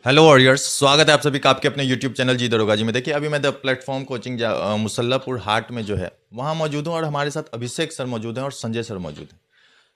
Hello warriors, स्वागत है आप सभी का आपके अपने यूट्यूब चैनल जी दरोगा जी में। देखिए, अभी मैं द प्लेटफॉर्म कोचिंग मुसल्लापुर हाट में जो है वहाँ मौजूद हूँ और हमारे साथ अभिषेक सर मौजूद हैं और संजय सर मौजूद हैं।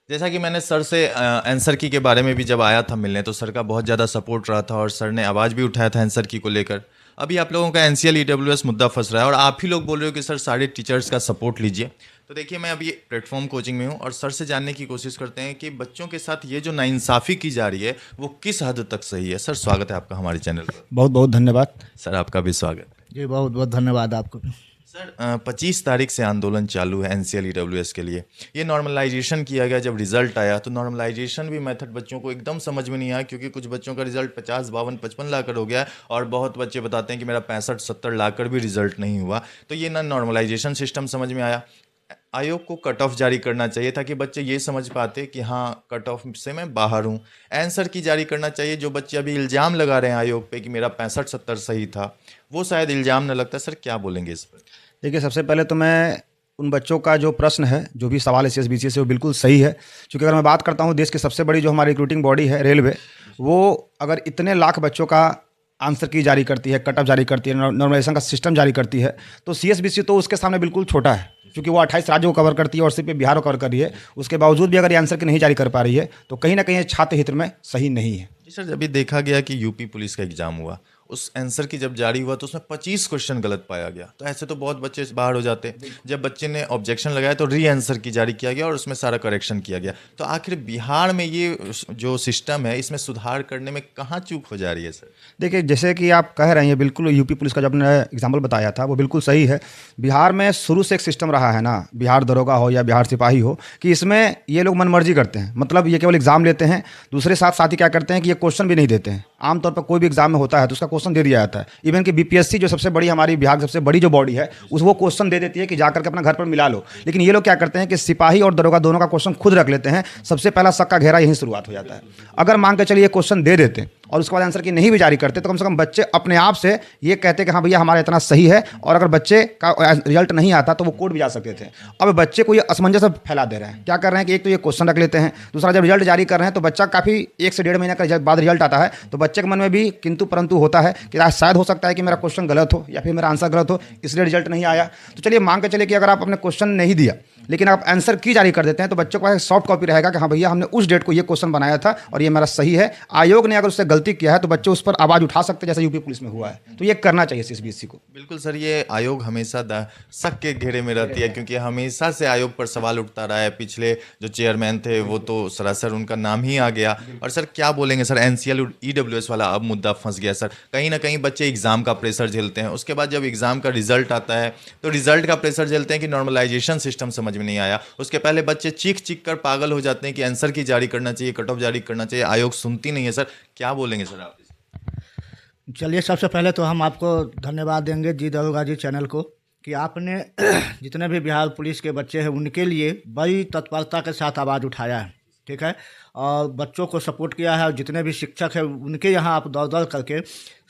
जैसा कि मैंने सर से आंसर की के बारे में भी जब आया था मिलने, तो सर का बहुत ज़्यादा सपोर्ट रहा था और सर ने आवाज़ भी उठाया था आंसर की को लेकर। अभी आप लोगों का एनसीएल ईडब्ल्यूएस मुद्दा फंस रहा है और आप ही लोग बोल रहे हो कि सर सारे टीचर्स का सपोर्ट लीजिए। तो देखिए, मैं अभी प्लेटफॉर्म कोचिंग में हूँ और सर से जानने की कोशिश करते हैं कि बच्चों के साथ ये जो नाइंसाफ़ी की जा रही है वो किस हद तक सही है। सर, स्वागत है आपका हमारे चैनल पर। बहुत बहुत धन्यवाद। सर, आपका भी स्वागत। जी बहुत बहुत धन्यवाद आपको। सर, 25 तारीख से आंदोलन चालू है एनसीएल ईडब्ल्यूएस के लिए। ये नॉर्मलाइजेशन किया गया, जब रिजल्ट आया तो नॉर्मलाइजेशन भी मेथड बच्चों को एकदम समझ में नहीं आया, क्योंकि कुछ बच्चों का रिजल्ट 50, 52, 55 लाकर हो गया और बहुत बच्चे बताते हैं कि मेरा 65, 70 लाकर भी रिजल्ट नहीं हुआ। तो ये ना नॉर्मलाइजेशन सिस्टम समझ में आया। आयोग को कट ऑफ जारी करना चाहिए ताकि बच्चे ये समझ पाते कि हाँ, कट ऑफ से मैं बाहर हूँ। आंसर की जारी करना चाहिए। जो बच्चे अभी इल्ज़ाम लगा रहे हैं आयोग पे कि मेरा 65, 70 सही था, वो शायद इल्ज़ाम न लगता। सर, क्या बोलेंगे इस पर? देखिए, सबसे पहले तो मैं उन बच्चों का जो प्रश्न है, जो भी सवाल है सीएसबीसी से, वो बिल्कुल सही है। क्योंकि अगर मैं बात करता हूँ, देश की सबसे बड़ी जो हमारी रिक्रूटिंग बॉडी है रेलवे, वो अगर इतने लाख बच्चों का आंसर की जारी करती है, कट ऑफ जारी करती है, नॉर्मलाइजेशन का सिस्टम जारी करती है, तो सीएसबीसी तो उसके सामने बिल्कुल छोटा है। क्योंकि वो 28 राज्यों को कवर करती है और सिर्फ बिहार को कवर कर रही है। उसके बावजूद भी अगर ये आंसर की नहीं जारी कर पा रही है, तो कहीं ना कहीं ये छात्र हित में सही नहीं है। जी सर, अभी देखा गया कि यूपी पुलिस का एग्जाम हुआ, उस आंसर की जब जारी हुआ तो उसमें 25 क्वेश्चन गलत पाया गया। तो ऐसे तो बहुत बच्चे बाहर हो जाते। जब बच्चे ने ऑब्जेक्शन लगाया तो री आंसर की जारी किया गया और उसमें सारा करेक्शन किया गया। तो आखिर बिहार में ये जो सिस्टम है, इसमें सुधार करने में कहाँ चूक हो जा रही है सर? देखिए, जैसे कि आप कह रहे हैं, बिल्कुल यूपी पुलिस का जो आपने एग्जाम्पल बताया था वो बिल्कुल सही है। बिहार में शुरू से एक सिस्टम रहा है ना, बिहार दरोगा हो या बिहार सिपाही हो, कि इसमें ये लोग मनमर्जी करते हैं। मतलब ये केवल एग्जाम लेते हैं, दूसरे साथ साथ ही क्या करते हैं कि ये क्वेश्चन भी नहीं देते हैं। आमतौर पर कोई भी एग्जाम में होता है तो उसका क्वेश्चन दे दिया जाता है। इवन कि बीपीएससी जो सबसे बड़ी हमारी बिहार की सबसे बड़ी जो बॉडी है, उस वो क्वेश्चन दे देती है कि जाकर के अपना घर पर मिला लो। लेकिन ये लोग क्या करते हैं कि सिपाही और दरोगा दोनों का क्वेश्चन खुद रख लेते हैं। सबसे पहला शक का घेरा यहीं शुरुआत हो जाता है। अगर मान के चलिए क्वेश्चन दे देते और उसके बाद आंसर की नहीं भी जारी करते, तो कम से कम बच्चे अपने आप से ये कहते कि हाँ भैया हमारा इतना सही है, और अगर बच्चे का रिजल्ट नहीं आता तो वो कोर्ट भी जा सकते थे। अब बच्चे को ये असमंजस फैला दे रहे हैं। क्या कर रहे हैं कि एक तो ये क्वेश्चन रख लेते हैं, दूसरा जब रिजल्ट जारी कर रहे हैं तो बच्चा काफ़ी 1 से 1.5 महीने का बाद रिजल्ट आता है, तो बच्चे के मन में भी किंतु परंतु होता है कि शायद हो सकता है कि मेरा क्वेश्चन गलत हो या फिर मेरा आंसर गलत हो, इसलिए रिजल्ट नहीं आया। तो चलिए मान के चलिए कि अगर आप अपने क्वेश्चन नहीं दिया लेकिन आप आंसर की जारी कर देते हैं, तो बच्चों को सॉफ्ट कॉपी रहेगा कि हाँ भैया हमने उस डेट को ये क्वेश्चन बनाया था और ये मेरा सही है। आयोग ने अगर उससे गलती किया है तो बच्चे उस पर आवाज़ उठा सकते हैं, जैसे यूपी पुलिस में हुआ है। तो ये करना चाहिए सीएसबीसी को। बिल्कुल सर, ये आयोग हमेशा शक के घेरे में रहती है, क्योंकि हमेशा से आयोग पर सवाल उठता रहा है। पिछले जो चेयरमैन थे वो तो सरासर उनका नाम ही आ गया। और सर, क्या बोलेंगे सर, एनसीएल ईडब्ल्यूएस वाला अब मुद्दा फंस गया सर। कहीं ना कहीं बच्चे एग्जाम का प्रेशर झेलते हैं, उसके बाद जब एग्जाम का रिजल्ट आता है तो रिजल्ट का प्रेशर झेलते हैं कि नॉर्मलाइजेशन सिस्टम समझ में नहीं आया। उसके पहले बच्चे चीख चीख कर पागल हो जाते हैं कि आंसर की जारी करना चाहिए, कट ऑफ जारी करना चाहिए। आयोग सुनती नहीं है सर। क्या बोलेंगे सर आप? चलिए, सबसे पहले तो हम आपको धन्यवाद देंगे जी दरोगा जी चैनल को, कि आपने जितने भी बिहार पुलिस के बच्चे हैं उनके लिए बड़ी तत्परता के साथ आवाज़ उठाया है। ठीक है, और बच्चों को सपोर्ट किया है, और जितने भी शिक्षक हैं उनके यहाँ आप दौड़ दौड़ करके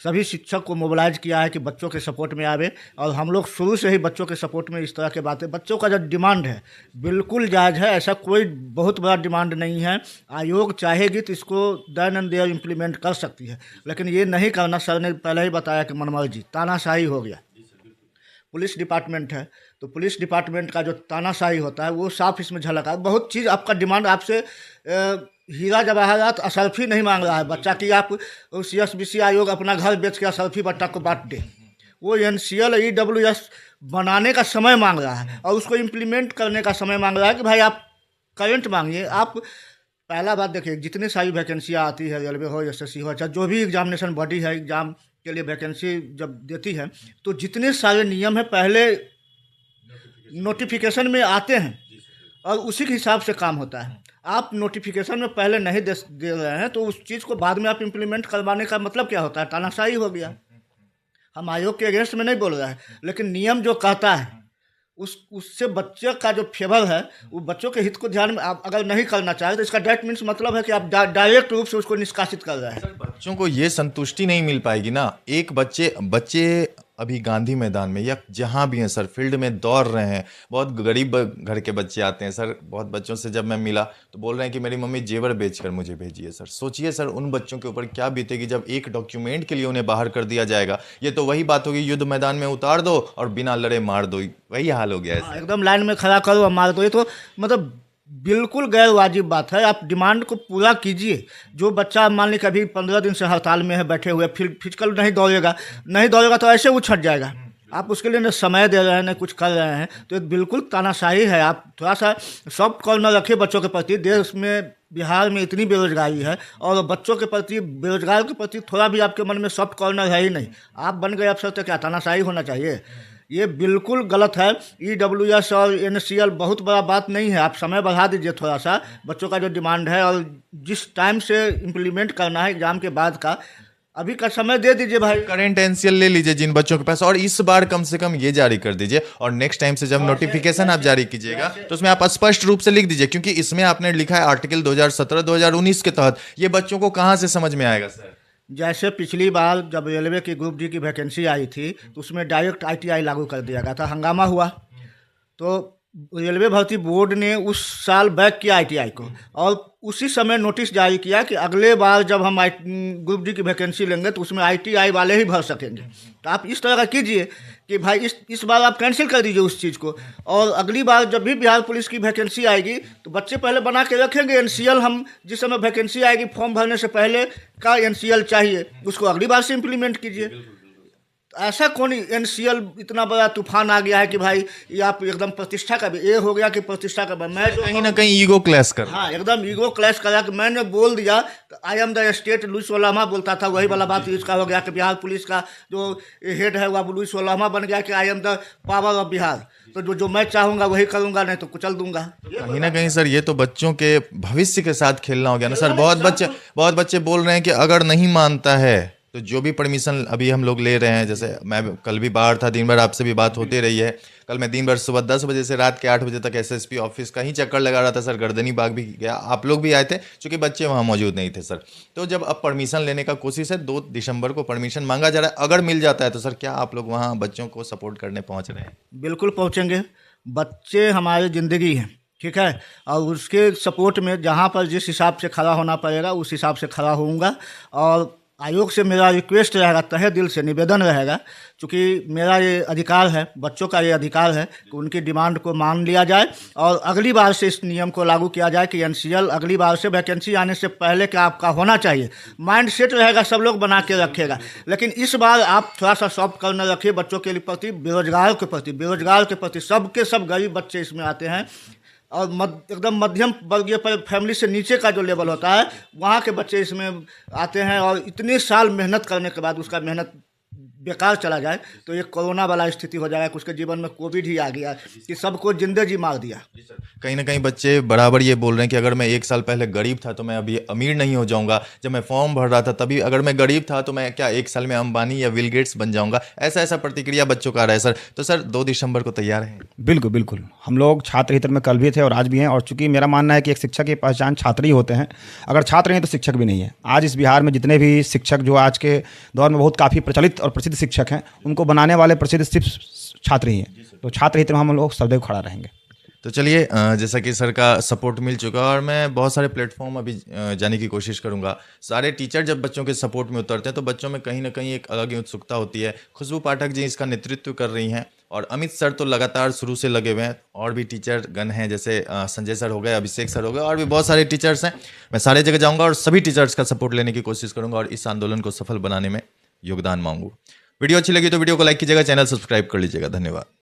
सभी शिक्षक को मोबिलाइज किया है कि बच्चों के सपोर्ट में आवे। और हम लोग शुरू से ही बच्चों के सपोर्ट में इस तरह के बातें, बच्चों का जो डिमांड है बिल्कुल जायज़ है, ऐसा कोई बहुत बड़ा डिमांड नहीं है। आयोग चाहेगी तो इसको देन एंड देयर इम्प्लीमेंट कर सकती है, लेकिन ये नहीं करना। सर ने पहले ही बताया कि मनमर्जी, तानाशाही हो गया। पुलिस डिपार्टमेंट है तो पुलिस डिपार्टमेंट का जो तानाशाही होता है वो साफ इसमें झलक है। बहुत चीज़ आपका डिमांड आपसे हीरा जवाहरात असल्फी नहीं मांग रहा है बच्चा कि आप सीएसबीसी आयोग अपना घर बेच के असल्फी बच्चा को बांट दे। वो एनसीएल ईडब्ल्यूएस बनाने का समय मांग रहा है और उसको इम्प्लीमेंट करने का समय मांग रहा है कि भाई आप करंट मांगिए। आप पहला बात देखिए, जितनी सारी वैकेंसियाँ आती है, रेलवे हो, एसएससी हो, चाहे जो भी एग्जामिनेशन बॉडी है एग्जाम के लिए वैकेंसी जब देती है, तो जितने सारे नियम हैं पहले नोटिफिकेशन में आते हैं और उसी के हिसाब से काम होता है। आप नोटिफिकेशन में पहले नहीं दे रहे हैं तो उस चीज़ को बाद में आप इम्प्लीमेंट करवाने का मतलब क्या होता है? तानाशाही हो गया। हम आयोग के अगेंस्ट में नहीं बोल रहे हैं, लेकिन नियम जो कहता है उससे बच्चे का जो फेवर है, वो बच्चों के हित को ध्यान में आप अगर नहीं करना चाहे तो इसका डेट मीन्स मतलब है कि आप डायरेक्ट रूप से उसको निष्कासित कर रहे हैं। सर, बच्चों को ये संतुष्टि नहीं मिल पाएगी ना। एक बच्चे अभी गांधी मैदान में या जहाँ भी हैं सर, फील्ड में दौड़ रहे हैं। बहुत गरीब घर के बच्चे आते हैं सर, बहुत बच्चों से जब मैं मिला तो बोल रहे हैं कि मेरी मम्मी जेवर बेचकर मुझे भेजी है सर। सोचिए सर उन बच्चों के ऊपर क्या बीतेगी जब एक डॉक्यूमेंट के लिए उन्हें बाहर कर दिया जाएगा। ये तो वही बात होगी, युद्ध मैदान में उतार दो और बिना लड़े मार दो, वही हाल हो गया है सर। एकदम लाइन में खड़ा करो और मार दो। ये तो मतलब बिल्कुल गैर वाजिब बात है। आप डिमांड को पूरा कीजिए। जो बच्चा मान लीजिए कभी 15 दिन से हड़ताल में है, बैठे हुए, फिजिकल नहीं दौड़ेगा तो ऐसे उछट जाएगा। आप उसके लिए न समय दे रहे हैं न कुछ कर रहे हैं, तो ये बिल्कुल तानाशाही है। आप थोड़ा सा सॉफ्ट कॉर्नर रखिए बच्चों के प्रति। देश में, बिहार में इतनी बेरोजगारी है और बच्चों के प्रति, बेरोजगार के प्रति थोड़ा भी आपके मन में सॉफ्ट कॉर्नर है ही नहीं। आप बन गए अफसर तो क्या तानाशाही होना चाहिए? ये बिल्कुल गलत है। EWS और NCL बहुत बड़ा बात नहीं है। आप समय बढ़ा दीजिए थोड़ा सा, बच्चों का जो डिमांड है, और जिस टाइम से इम्प्लीमेंट करना है एग्जाम के बाद का, अभी का समय दे दीजिए भाई। करेंट NCL ले लीजिए जिन बच्चों के पास, और इस बार कम से कम ये जारी कर दीजिए। और नेक्स्ट टाइम से जब नोटिफिकेशन आप जारी कीजिएगा तो उसमें आप स्पष्ट रूप से लिख दीजिए, क्योंकि इसमें आपने लिखा है आर्टिकल 2017-2019 के तहत। ये बच्चों को कहाँ से समझ में आएगा सर? जैसे पिछली बार जब रेलवे की ग्रुप डी की वैकेंसी आई थी तो उसमें डायरेक्ट ITI लागू कर दिया गया था, हंगामा हुआ। तो रेलवे भर्ती बोर्ड ने उस साल बैक किया ITI को, और उसी समय नोटिस जारी किया कि अगले बार जब हम ग्रुप डी की वैकेंसी लेंगे तो उसमें ITI वाले ही भर सकेंगे। तो आप इस तरह का कीजिए कि भाई इस बार आप कैंसिल कर दीजिए उस चीज़ को, और अगली बार जब भी बिहार पुलिस की वैकेंसी आएगी तो बच्चे पहले बना के रखेंगे NCL। हम जिस समय वैकेंसी आएगी फॉर्म भरने से पहले का NCL चाहिए, उसको अगली बार से इम्प्लीमेंट कीजिए। ऐसा कौन NCL इतना बड़ा तूफान आ गया है कि भाई ये आप एकदम प्रतिष्ठा का, ये हो गया कि प्रतिष्ठा का। मैं जो कहीं ना कहीं ईगो क्लैश कर, हाँ एकदम ईगो क्लैश करा कि मैंने बोल दिया I am the state. Louis ओलामा बोलता था, वही वाला बात इसका हो गया कि बिहार पुलिस का जो हेड है वो लुइस ओलामा बन गया कि आई am the power of Bihar. तो जो मैं चाहूँगा वही करूँगा, नहीं तो कुचल दूंगा। कहीं ना कहीं सर ये तो बच्चों के भविष्य के साथ खेलना हो गया ना सर। बहुत बच्चे बोल रहे हैं कि अगर नहीं मानता है तो जो भी परमिशन अभी हम लोग ले रहे हैं, जैसे मैं कल भी बाहर था, दिन भर आपसे भी बात होती रही है। कल मैं दिन भर सुबह 10 बजे से रात के 8 बजे तक SSP ऑफिस का ही चक्कर लगा रहा था सर। गर्दनी बाग भी गया, आप लोग भी आए थे, क्योंकि बच्चे वहाँ मौजूद नहीं थे सर। तो जब अब परमिशन लेने का कोशिश है, 2 दिसंबर को परमिशन मांगा जा रहा है, अगर मिल जाता है तो सर क्या आप लोग वहाँ बच्चों को सपोर्ट करने पहुँच रहे हैं? बिल्कुल पहुँचेंगे। बच्चे हमारी ज़िंदगी है, ठीक है, और उसके सपोर्ट में जहाँ पर जिस हिसाब से खड़ा होना पड़ेगा उस हिसाब से खड़ा होऊंगा। और आयोग से मेरा रिक्वेस्ट रहेगा, तहे दिल से निवेदन रहेगा, क्योंकि मेरा ये अधिकार है, बच्चों का ये अधिकार है कि उनकी डिमांड को मान लिया जाए और अगली बार से इस नियम को लागू किया जाए कि NCL अगली बार से वैकेंसी आने से पहले क्या आपका होना चाहिए। माइंड सेट रहेगा, सब लोग बना के रखेगा, लेकिन इस बार आप थोड़ा सा सॉफ्ट करना रखिए बच्चों के प्रति, बेरोजगार के प्रति। सबके सब गरीब बच्चे इसमें आते हैं, और एकदम मध्यम वर्गीय पर फैमिली से नीचे का जो लेवल होता है वहाँ के बच्चे इसमें आते हैं। और इतने साल मेहनत करने के बाद उसका मेहनत बेकार चला जाए तो ये कोरोना वाला स्थिति हो जाएगा कि उसके जीवन में कोविड ही आ गया कि सबको जिंदे जी मार दिया। कहीं ना कहीं बच्चे बराबर ये बोल रहे हैं कि अगर मैं 1 साल पहले गरीब था तो मैं अभी अमीर नहीं हो जाऊंगा। जब मैं फॉर्म भर रहा था तभी अगर मैं गरीब था तो मैं क्या 1 साल में अंबानी या बिल गेट्स बन जाऊंगा। ऐसा प्रतिक्रिया बच्चों का आ रहा है सर। तो सर 2 दिसंबर को तैयार हैं? बिल्कुल बिल्कुल, हम लोग छात्र हित में कल भी थे और आज भी हैं। और चूंकि मेरा मानना है कि एक शिक्षक की पहचान छात्र ही होते हैं, अगर छात्र नहीं तो शिक्षक भी नहीं है। आज इस बिहार में जितने भी शिक्षक जो आज के दौर में बहुत काफ़ी प्रचलित और प्रसिद्ध शिक्षक हैं, उनको बनाने वाले प्रसिद्ध सिर्फ छात्र ही हैं। तो छात्र हित में हम लोग सदैव खड़ा रहेंगे। तो चलिए, जैसा कि सर का सपोर्ट मिल चुका और मैं बहुत सारे प्लेटफॉर्म अभी जाने की कोशिश करूंगा। सारे टीचर जब बच्चों के सपोर्ट में उतरते हैं तो बच्चों में कहीं ना कहीं एक अलग ही उत्सुकता होती है। खुशबू पाठक जी इसका नेतृत्व कर रही हैं और अमित सर तो लगातार शुरू से लगे हुए हैं। और भी टीचर गण हैं, जैसे संजय सर हो गए, अभिषेक सर हो गए, और भी बहुत सारे टीचर्स हैं। मैं सारे जगह जाऊँगा और सभी टीचर्स का सपोर्ट लेने की कोशिश करूँगा और इस आंदोलन को सफल बनाने में योगदान मांगूँ। वीडियो अच्छी लगी तो वीडियो को लाइक कीजिएगा, चैनल सब्सक्राइब कर लीजिएगा। धन्यवाद।